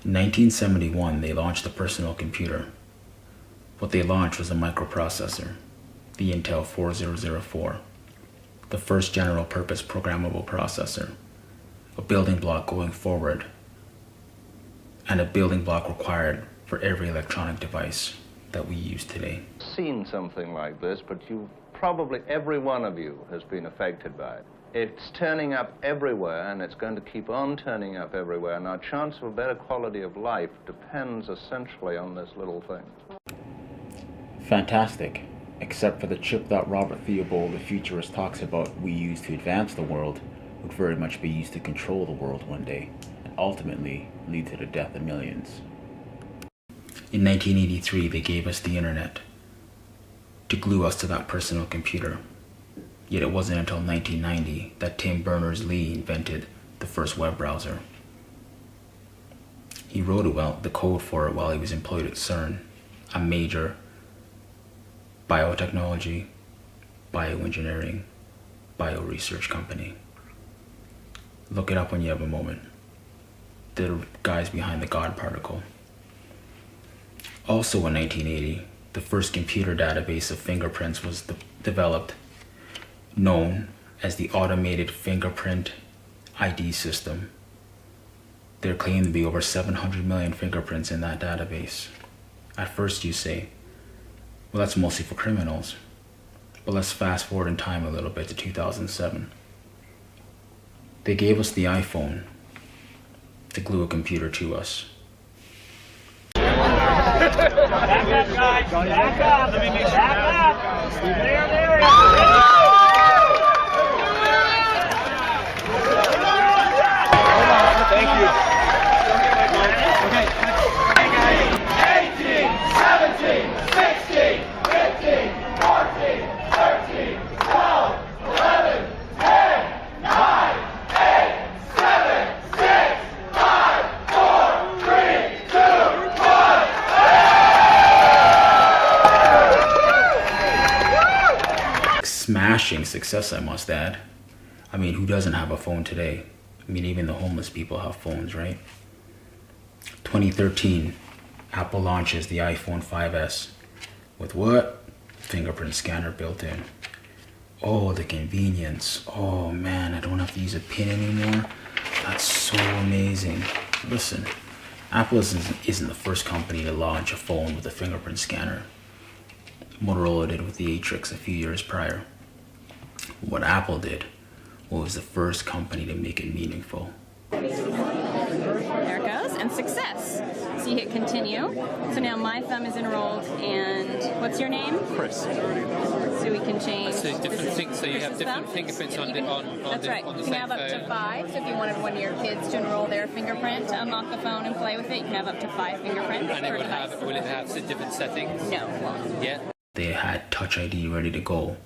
In 1971, they launched the personal computer. What they launched was a microprocessor, the Intel 4004, the first general-purpose programmable processor, a building block going forward, and a building block required for every electronic device that we use today. Seen something like this, but probably every one of you has been affected by it. It's turning up everywhere, and it's going to keep on turning up everywhere, and our chance of a better quality of life depends essentially on this little thing. Fantastic, except for the chip that Robert Theobald, the futurist, talks about we use to advance the world would very much be used to control the world one day, and ultimately lead to the death of millions. In 1983, they gave us the internet to glue us to that personal computer. Yet it wasn't until 1990 that Tim Berners-Lee invented the first web browser. He wrote the code for it while he was employed at CERN, a major biotechnology, bioengineering, bioresearch company. Look it up when you have a moment. They're the guys behind the God particle. Also in 1980, the first computer database of fingerprints was developed, known as the Automated Fingerprint ID System. There claimed to be over 700 million fingerprints in that database. At first you say, well, that's mostly for criminals. But let's fast forward in time a little bit to 2007. They gave us the iPhone to glue a computer to us. Back up, guys. Back up. Let me make sure. Back up. There. Thank you. Okay. Hey, guys. 18, 17, 16, 15, 14, 13, 12, 11, 10, 9, 8, 7, 6, 5, 4, 3, 2, 1. Smashing success, I must add. I mean, who doesn't have a phone today? I mean, even the homeless people have phones, right? 2013, Apple launches the iPhone 5S with what? Fingerprint scanner built in. Oh, the convenience. Oh man, I don't have to use a pin anymore. That's so amazing. Listen, Apple isn't the first company to launch a phone with a fingerprint scanner. Motorola did with the Atrix a few years prior. What Apple did was the first company to make it meaningful. There it goes, and success. So you hit continue. So now my thumb is enrolled, and what's your name? Chris. So we can change. So different things. So you have different fingerprints on the That's right. on the You can same have up to phone. 5. So if you wanted one of your kids to enroll their fingerprint to unlock the phone and play with it, you can have up to 5 fingerprints And it per will device. have the different settings? No. Yeah. They had Touch ID ready to go.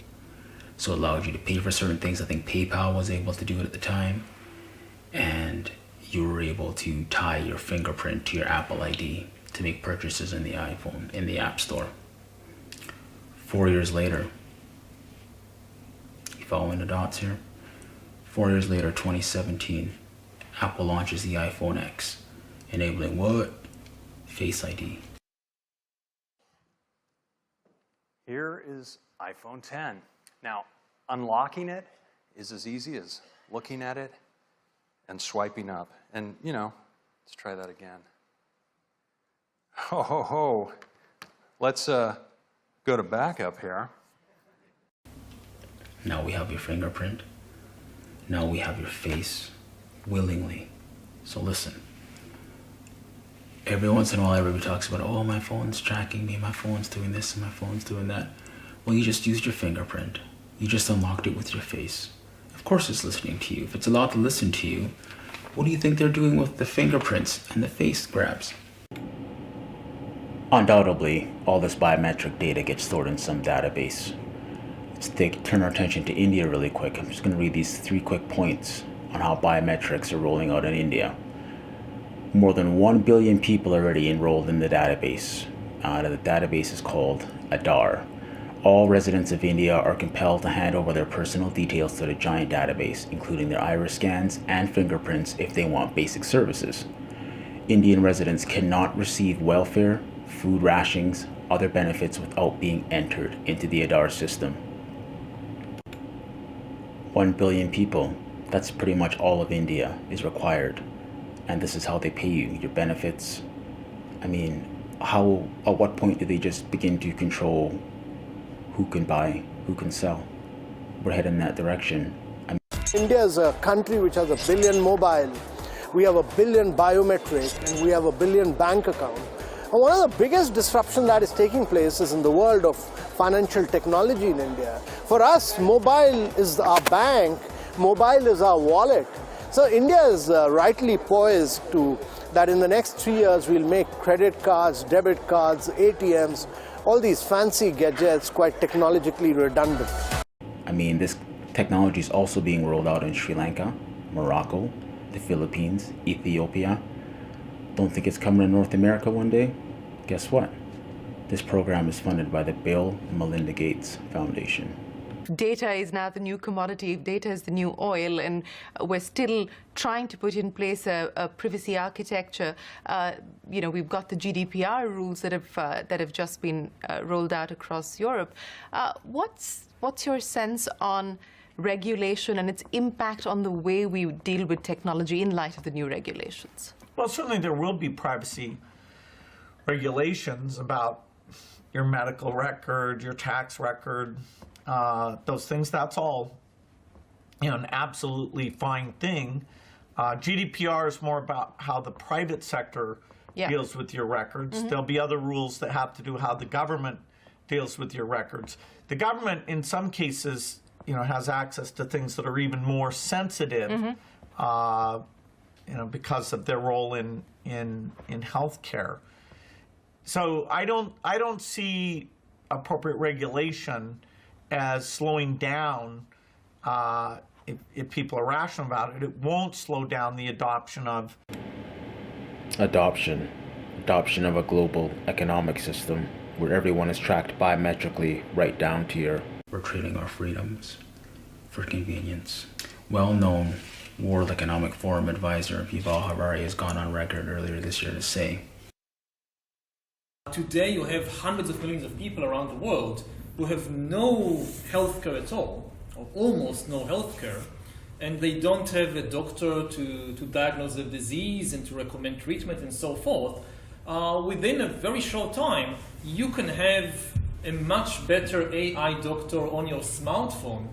So it allowed you to pay for certain things. I think PayPal was able to do it at the time. And you were able to tie your fingerprint to your Apple ID to make purchases in the iPhone, in the App Store. 4 years later, you following the dots here? 4 years later, 2017, Apple launches the iPhone X, enabling what? Face ID. Here is iPhone 10. Now, unlocking it is as easy as looking at it and swiping up. And, let's try that again. Ho. Let's go to backup here. Now we have your fingerprint. Now we have your face, willingly. So listen. Every once in a while, everybody talks about, oh, my phone's tracking me, my phone's doing this, and my phone's doing that. Well, you just used your fingerprint. You just unlocked it with your face. Of course it's listening to you. If it's allowed to listen to you, what do you think they're doing with the fingerprints and the face grabs? Undoubtedly, all this biometric data gets stored in some database. Let's turn our attention to India really quick. I'm just going to read these 3 quick points on how biometrics are rolling out in India. More than 1 billion people are already enrolled in the database. The database is called Aadhaar. All residents of India are compelled to hand over their personal details to the giant database, including their iris scans and fingerprints if they want basic services. Indian residents cannot receive welfare, food rations, other benefits without being entered into the Aadhaar system. 1 billion people, that's pretty much all of India, is required. And this is how they pay you, your benefits. I mean, at what point do they just begin to control who can buy, who can sell? We're heading in that direction. India is a country which has 1 billion mobile, we have 1 billion biometric, and we have 1 billion bank account. And one of the biggest disruption that is taking place is in the world of financial technology in India. For us, mobile is our bank, mobile is our wallet. So India is rightly poised to that in the next 3 years we'll make credit cards, debit cards, ATMs, all these fancy gadgets quite technologically redundant. I mean, this technology is also being rolled out in Sri Lanka, Morocco, the Philippines, Ethiopia. Don't think it's coming to North America one day? Guess what? This program is funded by the Bill and Melinda Gates Foundation. Data is now the new commodity, data is the new oil, and we're still trying to put in place a privacy architecture. We've got the GDPR rules that have just been rolled out across Europe. What's your sense on regulation and its impact on the way we deal with technology in light of the new regulations? Well, certainly there will be privacy regulations about your medical record, your tax record, those things. That's all, an absolutely fine thing. GDPR is more about how the private sector deals with your records. There'll be other rules that have to do how the government deals with your records. The government, in some cases, has access to things that are even more sensitive, because of their role in healthcare. So I don't see appropriate regulation as slowing down if people are rational about it. It won't slow down the adoption of a global economic system where everyone is tracked biometrically right down to your... We're trading our freedoms for convenience. Well-known World Economic Forum advisor Yuval Harari has gone on record earlier this year to say, today you have hundreds of millions of people around the world who have no healthcare at all, or almost no healthcare, and they don't have a doctor to diagnose a disease and to recommend treatment and so forth. Within a very short time, you can have a much better AI doctor on your smartphone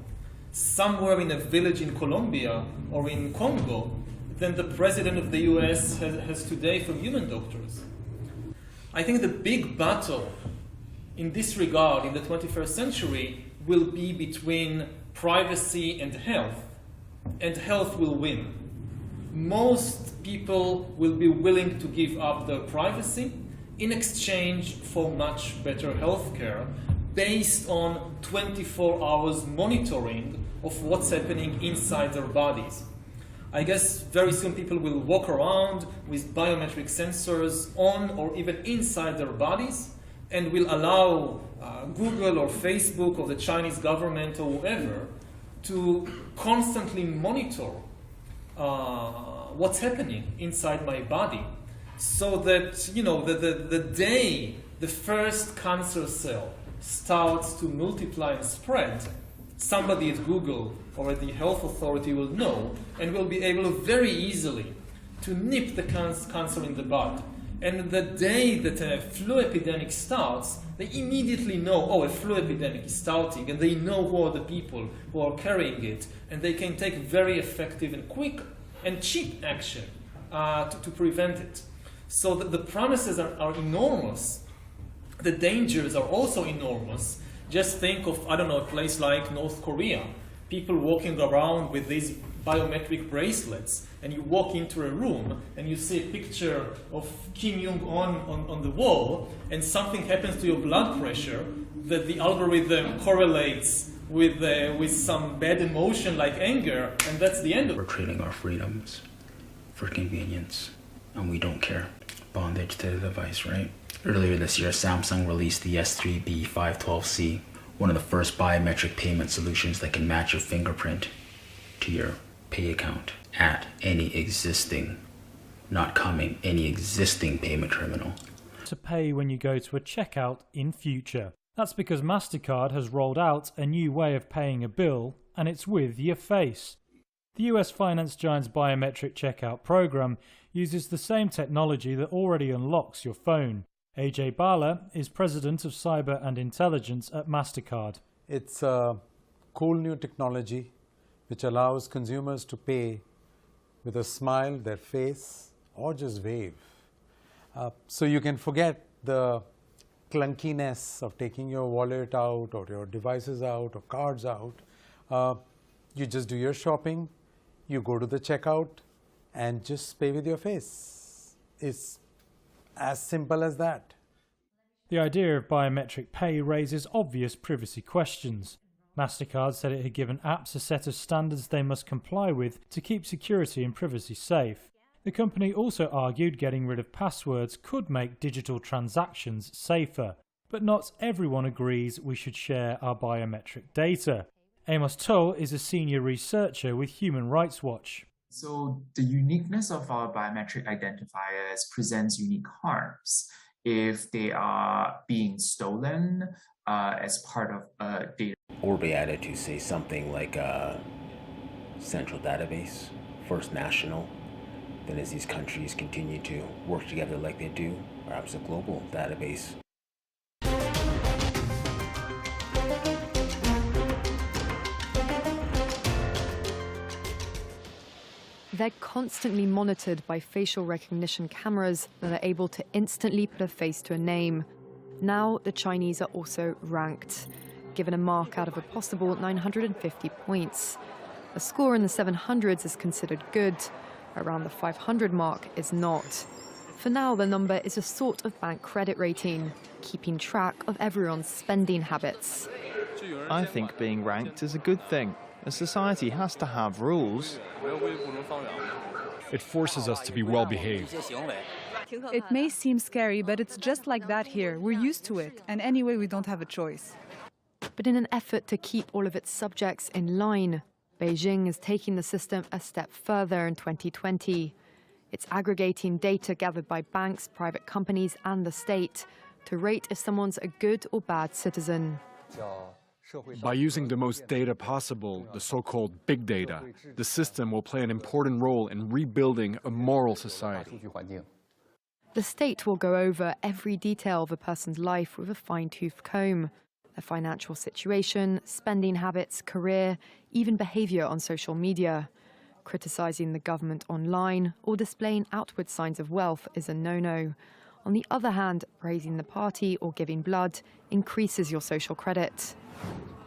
somewhere in a village in Colombia or in Congo than the president of the US has today for human doctors. I think the big battle in this regard in the 21st century will be between privacy and health will win. Most people will be willing to give up their privacy in exchange for much better healthcare based on 24 hours monitoring of what's happening inside their bodies. I guess very soon people will walk around with biometric sensors on or even inside their bodies and will allow Google or Facebook or the Chinese government or whoever to constantly monitor what's happening inside my body, so that the day the first cancer cell starts to multiply and spread, somebody at Google or at the health authority will know and will be able very easily to nip the cancer in the bud. And the day that a flu epidemic starts, they immediately know, oh, a flu epidemic is starting, and they know who are the people who are carrying it, and they can take very effective and quick and cheap action to prevent it. So the promises are enormous. The dangers are also enormous. Just think of, a place like North Korea. People walking around with these biometric bracelets, and you walk into a room and you see a picture of Kim Jong-un on the wall, and something happens to your blood pressure that the algorithm correlates with some bad emotion like anger, and that's the end of it. We're trading our freedoms for convenience, and we don't care. Bondage to the device, right? Earlier this year, Samsung released the S3B512C, one of the first biometric payment solutions that can match your fingerprint to your pay account at any existing not coming any existing payment terminal. To pay when you go to a checkout in future. That's because MasterCard has rolled out a new way of paying a bill, and it's with your face. The US finance giant's biometric checkout program uses the same technology that already unlocks your phone. AJ Bala is president of cyber and intelligence at MasterCard. It's a cool new technology which allows consumers to pay with a smile, their face, or just wave. So you can forget the clunkiness of taking your wallet out or your devices out or cards out. You just do your shopping, you go to the checkout and just pay with your face. It's as simple as that. The idea of biometric pay raises obvious privacy questions. MasterCard said it had given apps a set of standards they must comply with to keep security and privacy safe. The company also argued getting rid of passwords could make digital transactions safer, but not everyone agrees we should share our biometric data. Amos Toh is a senior researcher with Human Rights Watch. So the uniqueness of our biometric identifiers presents unique harms if they are being stolen as part of a data. Or be added to, say, something like a central database, first national. Then as these countries continue to work together like they do, perhaps a global database. They're constantly monitored by facial recognition cameras that are able to instantly put a face to a name. Now the Chinese are also ranked, given a mark out of a possible 950 points. A score in the 700s is considered good. Around the 500 mark is not. For now, the number is a sort of bank credit rating, keeping track of everyone's spending habits. I think being ranked is a good thing. A society has to have rules. It forces us to be well behaved. It may seem scary, but it's just like that here. We're used to it, and anyway, we don't have a choice. But in an effort to keep all of its subjects in line, Beijing is taking the system a step further in 2020. It's aggregating data gathered by banks, private companies, and the state to rate if someone's a good or bad citizen. By using the most data possible, the so-called big data, the system will play an important role in rebuilding a moral society. The state will go over every detail of a person's life with a fine-tooth comb. Their financial situation, spending habits, career, even behavior on social media. Criticizing the government online or displaying outward signs of wealth is a no-no. On the other hand, praising the party or giving blood increases your social credit.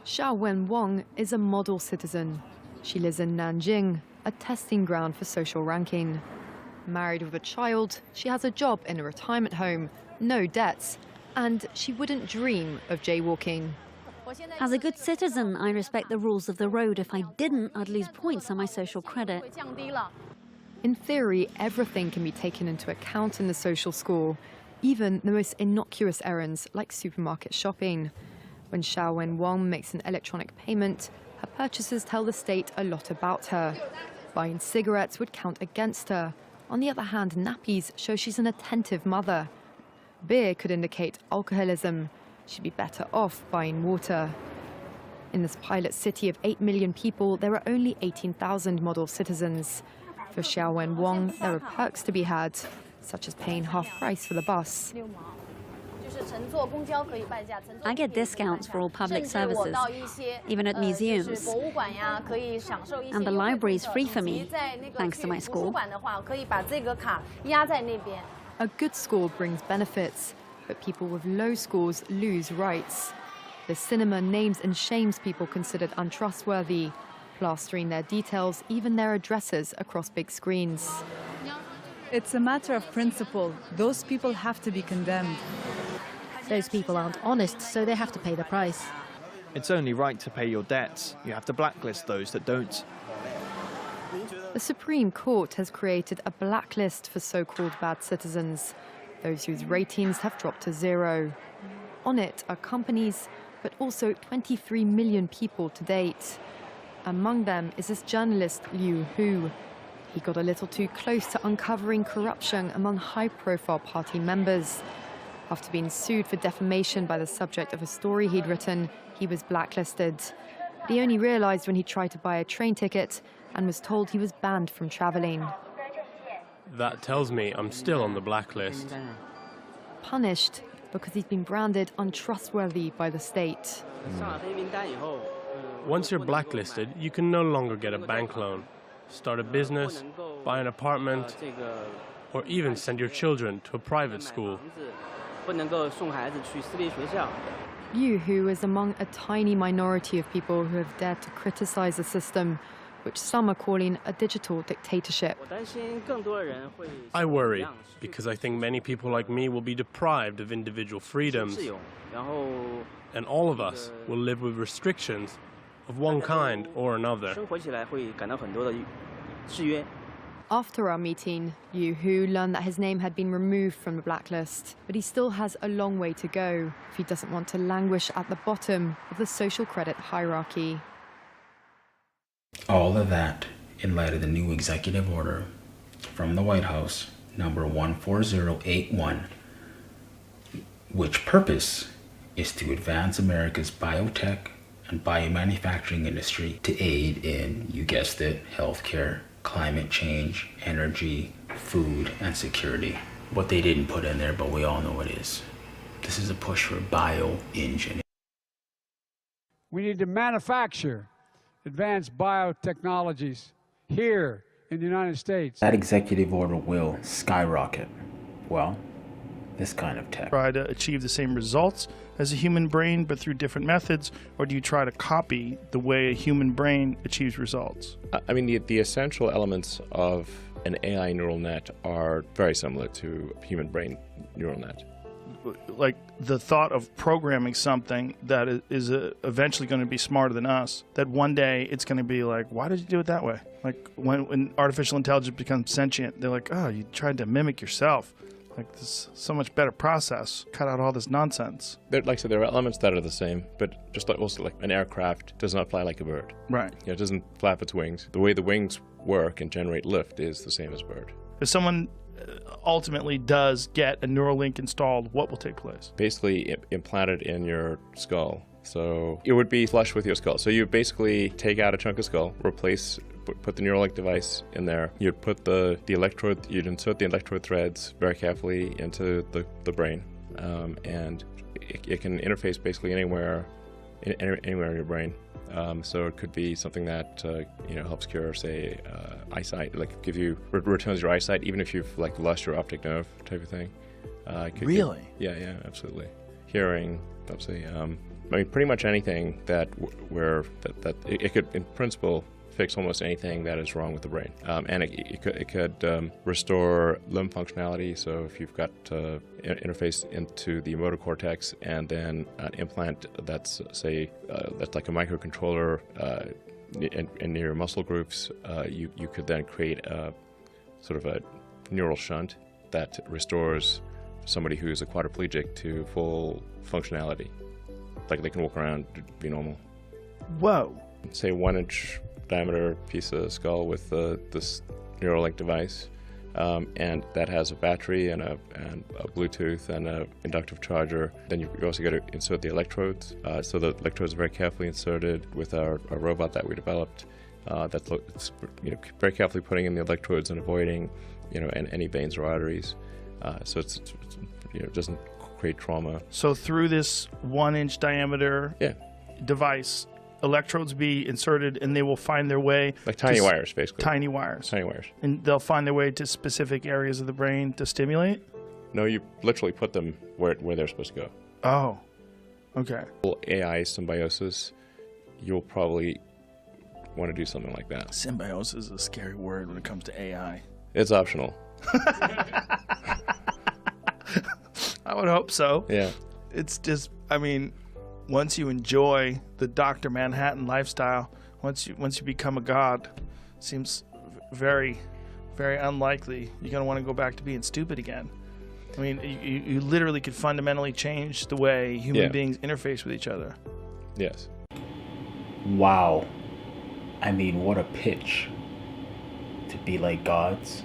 Xiao Wen-Wang is a model citizen. She lives in Nanjing, a testing ground for social ranking. Married with a child, she has a job in a retirement home, no debts, and she wouldn't dream of jaywalking. As a good citizen, I respect the rules of the road. If I didn't, I'd lose points on my social credit. In theory, everything can be taken into account in the social score, even the most innocuous errands like supermarket shopping. When Xiao Wen-Wang makes an electronic payment, her purchases tell the state a lot about her. Buying cigarettes would count against her. On the other hand, nappies show she's an attentive mother. Beer could indicate alcoholism. She'd be better off buying water. In this pilot city of 8 million people, there are only 18,000 model citizens. For Xiao Wen-Wang, there are perks to be had, such as paying half price for the bus. I get discounts for all public services, even at museums. And the library is free for me, thanks to my score. A good score brings benefits, but people with low scores lose rights. The cinema names and shames people considered untrustworthy, plastering their details, even their addresses, across big screens. It's a matter of principle. Those people have to be condemned. Those people aren't honest, so they have to pay the price. It's only right to pay your debts. You have to blacklist those that don't. The Supreme Court has created a blacklist for so-called bad citizens, those whose ratings have dropped to 0. On it are companies, but also 23 million people to date. Among them is this journalist Liu Hu. He got a little too close to uncovering corruption among high-profile party members. After being sued for defamation by the subject of a story he'd written, he was blacklisted. But he only realized when he tried to buy a train ticket and was told he was banned from traveling. That tells me I'm still on the blacklist. Punished because he's been branded untrustworthy by the state. Once you're blacklisted, you can no longer get a bank loan, start a business, buy an apartment, or even send your children to a private school. Yu Hu is among a tiny minority of people who have dared to criticize the system, which some are calling a digital dictatorship. I worry, because I think many people like me will be deprived of individual freedoms, and all of us will live with restrictions of one kind or another. After our meeting, Yu Hu learned that his name had been removed from the blacklist, but he still has a long way to go if he doesn't want to languish at the bottom of the social credit hierarchy. All of that in light of the new executive order from the White House, number 14081, which purpose is to advance America's biotech and biomanufacturing industry to aid in, you guessed it, healthcare, climate change, energy, food, and security. What they didn't put in there, but we all know it is. This is a push for bioengineering. We need to manufacture advanced biotechnologies here in the United States. That executive order will skyrocket, well, this kind of tech. Try to achieve the same results as a human brain, but through different methods, or do you try to copy the way a human brain achieves results? I mean, the essential elements of an AI neural net are very similar to a human brain neural net. Like the thought of programming something that is eventually going to be smarter than us, that one day it's going to be like, why did you do it that way? Like when artificial intelligence becomes sentient, they're like, oh, you tried to mimic yourself. Like, this so much better process. Cut out all this nonsense. Like I said, there are elements that are the same, but just like also like an aircraft does not fly like a bird. Right. You know, it doesn't flap its wings. The way the wings work and generate lift is the same as a bird. If someone ultimately does get a Neuralink installed, what will take place? Basically implanted in your skull. So it would be flush with your skull. So you basically take out a chunk of skull, put the Neuralink device in there. You'd put the electrode, you'd insert the electrode threads very carefully into the brain, and it can interface basically anywhere in your brain. So it could be something that helps cure, say, eyesight, like returns your eyesight, even if you've like lost your optic nerve type of thing. Really? Yeah, absolutely. Hearing, obviously. I mean, pretty much anything that it could, in principle, fix almost anything that is wrong with the brain, and it could restore limb functionality. So if you've got interface into the motor cortex and then an implant that's that's like a microcontroller in your muscle groups, you could then create a sort of a neural shunt that restores somebody who's a quadriplegic to full functionality, like they can walk around, be normal. Whoa! Say 1-inch diameter piece of skull with this Neuralink device, and that has a battery and a Bluetooth and an inductive charger. Then you also got to insert the electrodes. So the electrodes are very carefully inserted with our robot that we developed. That's very carefully putting in the electrodes and avoiding any veins or arteries. So it doesn't create trauma. So through this 1-inch diameter device, electrodes be inserted and they will find their way, like tiny wires, basically. Tiny wires, and they'll find their way to specific areas of the brain to stimulate. No, you literally put them where they're supposed to go. Oh, okay. AI symbiosis, you'll probably want to do something like that. Symbiosis is a scary word when it comes to AI. It's optional. I would hope so. Yeah. It's just, I mean, once you enjoy the Dr. Manhattan lifestyle, once you become a god, seems very, very unlikely you're going to want to go back to being stupid again. I mean, you literally could fundamentally change the way human beings interface with each other. Yes. Wow. I mean, what a pitch. to be like gods,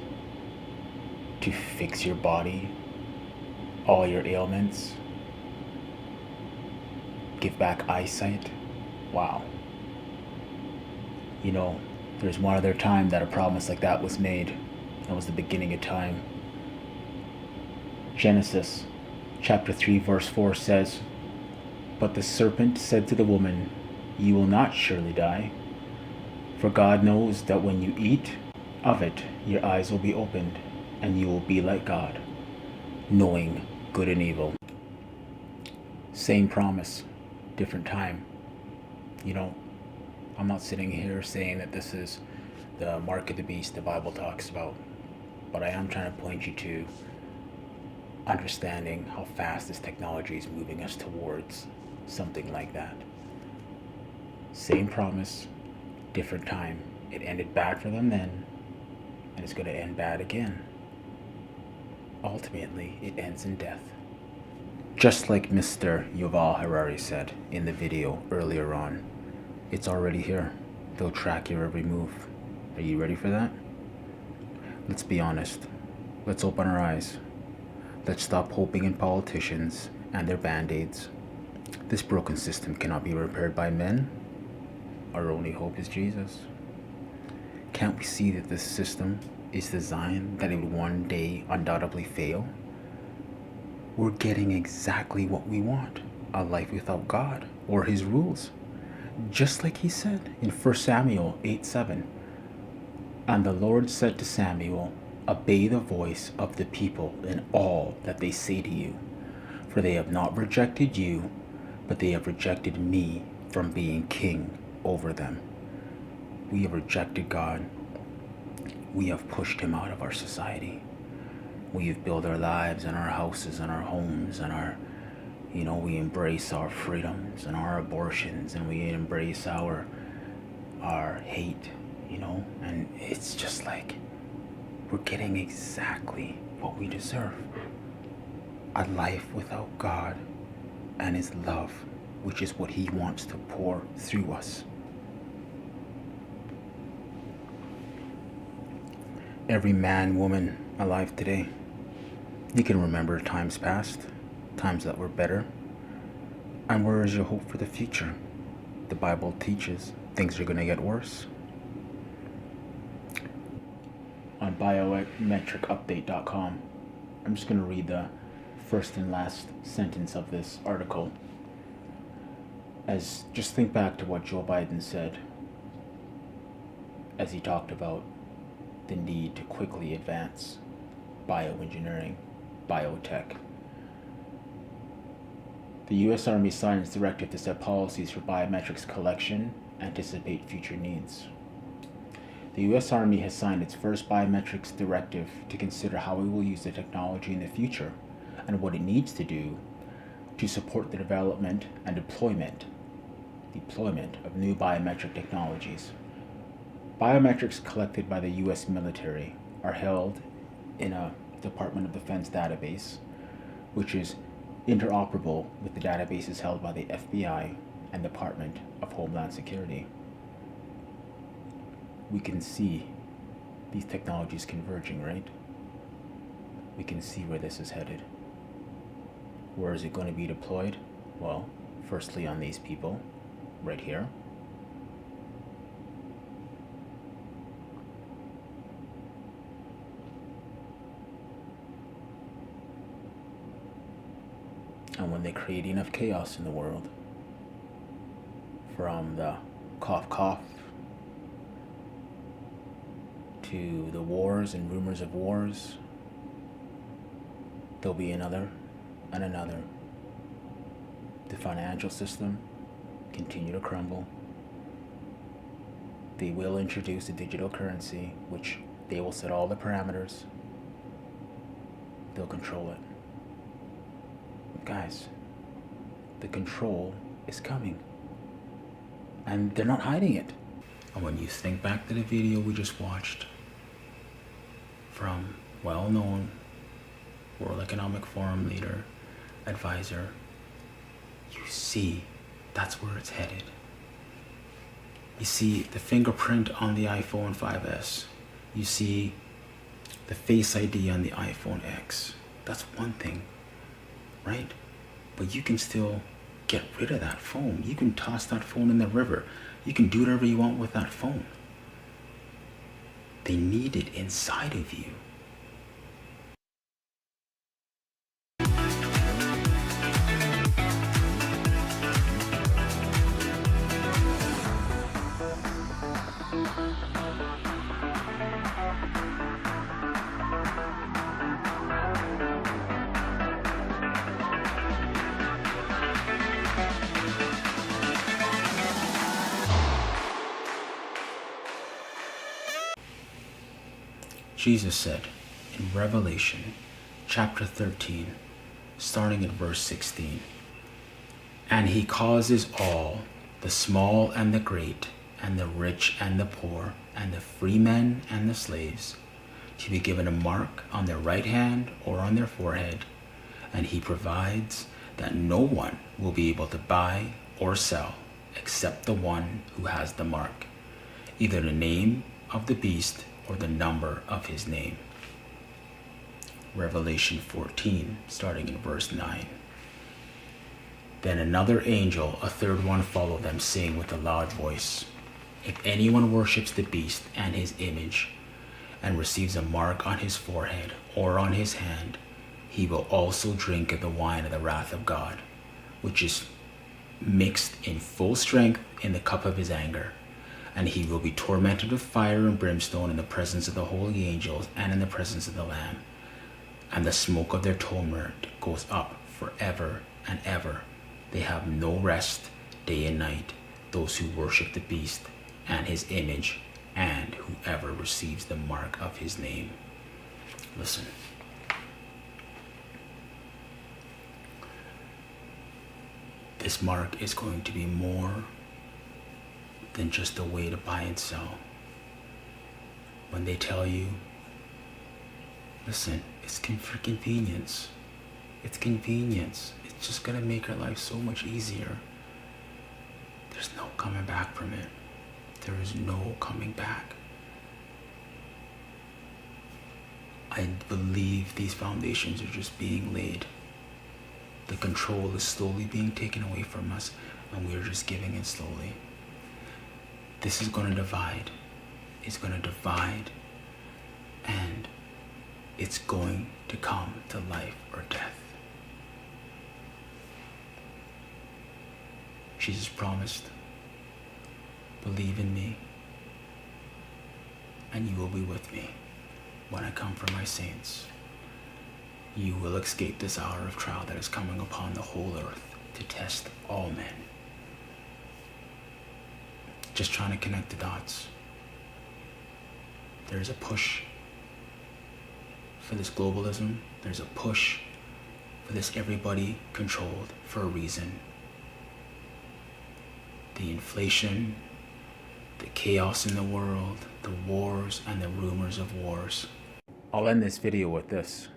to fix your body, all your ailments, give back eyesight. Wow. You know, there's one other time that a promise like that was made. That was the beginning of time. Genesis chapter 3 verse 4 says, "But the serpent said to the woman, 'You will not surely die, for God knows that when you eat of it, your eyes will be opened, and you will be like God, knowing good and evil.'" Same promise, different time. You know, I'm not sitting here saying that this is the mark of the beast the Bible talks about, but I am trying to point you to understanding how fast this technology is moving us towards something like that. Same promise, different time. It ended bad for them then, and it's going to end bad again. Ultimately, it ends in death. Just like Mr. Yuval Harari said in the video earlier on, it's already here. They'll track your every move. Are you ready for that? Let's be honest. Let's open our eyes. Let's stop hoping in politicians and their band-aids. This broken system cannot be repaired by men. Our only hope is Jesus. Can't we see that this system is designed that it would one day undoubtedly fail? We're getting exactly what we want, a life without God or his rules. Just like he said in 1 Samuel 8:7. "And the Lord said to Samuel, obey the voice of the people in all that they say to you, for they have not rejected you, but they have rejected me from being king over them." We have rejected God. We have pushed him out of our society. We have built our lives and our houses and our homes and we embrace our freedoms and our abortions, and we embrace our hate, and it's just like we're getting exactly what we deserve. A life without God and his love, which is what he wants to pour through us. Every man, woman alive today, you can remember times past, times that were better. And where is your hope for the future? The Bible teaches things are going to get worse. On biometricupdate.com, I'm just going to read the first and last sentence of this article. Just think back to what Joe Biden said as he talked about the need to quickly advance bioengineering, biotech. The U.S. Army signed its directive to set policies for biometrics collection, anticipate future needs. The U.S. Army has signed its first biometrics directive to consider how we will use the technology in the future and what it needs to do to support the development and deployment of new biometric technologies. Biometrics collected by the U.S. military are held in a Department of Defense database, which is interoperable with the databases held by the FBI and Department of Homeland Security. We can see these technologies converging, right? We can see where this is headed. Where is it going to be deployed? Well, firstly on these people, right here. And when they create enough chaos in the world, from the cough cough to the wars and rumors of wars, there'll be another and another. The financial system continue to crumble. They will introduce a digital currency, which they will set all the parameters. They'll control it. Guys, the control is coming. And they're not hiding it. And when you think back to the video we just watched from well-known World Economic Forum leader, advisor, you see that's where it's headed. You see the fingerprint on the iPhone 5S You see the Face ID on the iPhone X. That's one thing, right? But you can still get rid of that phone. You can toss that phone in the river. You can do whatever you want with that phone. They need it inside of you. Jesus said in Revelation chapter 13, starting at verse 16, "And he causes all, the small and the great, and the rich and the poor, and the free men and the slaves, to be given a mark on their right hand or on their forehead, and he provides that no one will be able to buy or sell except the one who has the mark, either the name of the beast or the number of his name." Revelation 14, starting in verse 9. "Then another angel, a third one, followed them, saying with a loud voice, 'If anyone worships the beast and his image, and receives a mark on his forehead or on his hand, he will also drink of the wine of the wrath of God, which is mixed in full strength in the cup of his anger. And he will be tormented with fire and brimstone in the presence of the holy angels and in the presence of the Lamb. And the smoke of their torment goes up forever and ever. They have no rest day and night, those who worship the beast and his image, and whoever receives the mark of his name." Listen. This mark is going to be more than just a way to buy and sell. When they tell you, listen, it's for convenience. It's convenience. It's just going to make your life so much easier. There's no coming back from it. There is no coming back. I believe these foundations are just being laid. The control is slowly being taken away from us, and we're just giving it slowly. This is going to divide. It's going to divide, and it's going to come to life or death. Jesus promised, "Believe in me, and you will be with me when I come for my saints. You will escape this hour of trial that is coming upon the whole earth to test all men." Just trying to connect the dots. There's a push for this globalism. There's a push for this everybody controlled for a reason. The inflation, the chaos in the world, the wars, and the rumors of wars. I'll end this video with this.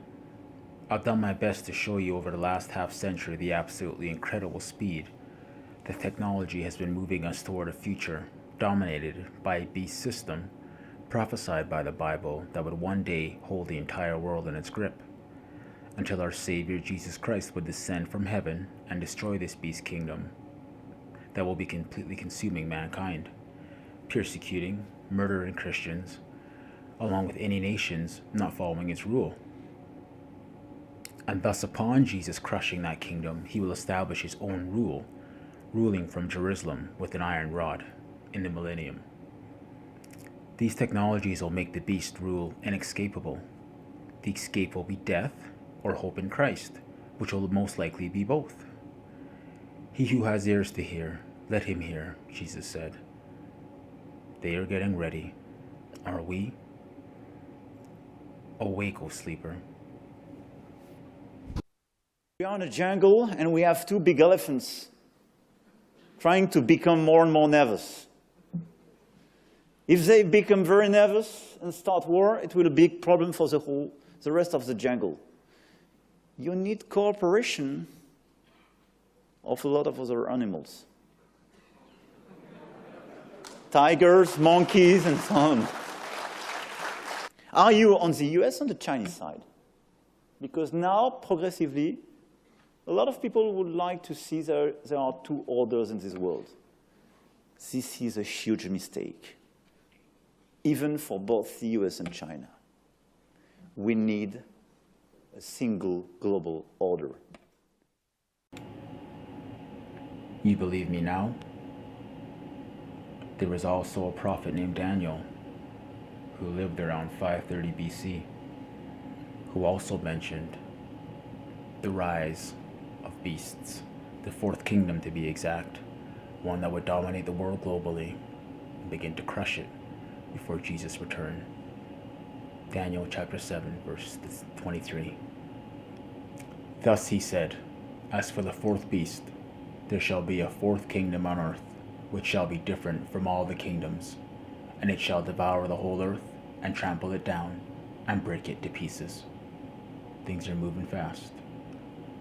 I've done my best to show you over the last half century the absolutely incredible speed that technology has been moving us toward a future dominated by a beast system prophesied by the Bible that would one day hold the entire world in its grip, until our Savior Jesus Christ would descend from heaven and destroy this beast kingdom that will be completely consuming mankind, persecuting, murdering Christians, along with any nations not following its rule. And thus upon Jesus crushing that kingdom, he will establish his own rule, ruling from Jerusalem with an iron rod in the millennium. These technologies will make the beast rule inescapable. The escape will be death or hope in Christ, which will most likely be both. He who has ears to hear, let him hear, Jesus said. They are getting ready. Are we? Awake, O sleeper. We are in a jungle and we have two big elephants trying to become more and more nervous. If they become very nervous and start war, it will be a big problem for the rest of the jungle. You need cooperation of a lot of other animals. Tigers, monkeys, and so on. Are you on the US or the Chinese side? Because now, progressively, a lot of people would like to see there are two orders in this world. This is a huge mistake, even for both the US and China. We need a single global order. You believe me now? There was also a prophet named Daniel who lived around 530 BC, who also mentioned the rise of beasts, the fourth kingdom to be exact, one that would dominate the world globally and begin to crush it before Jesus' return. Daniel chapter 7, verse 23. Thus he said, as for the fourth beast, there shall be a fourth kingdom on earth, which shall be different from all the kingdoms, and it shall devour the whole earth, and trample it down, and break it to pieces. Things are moving fast.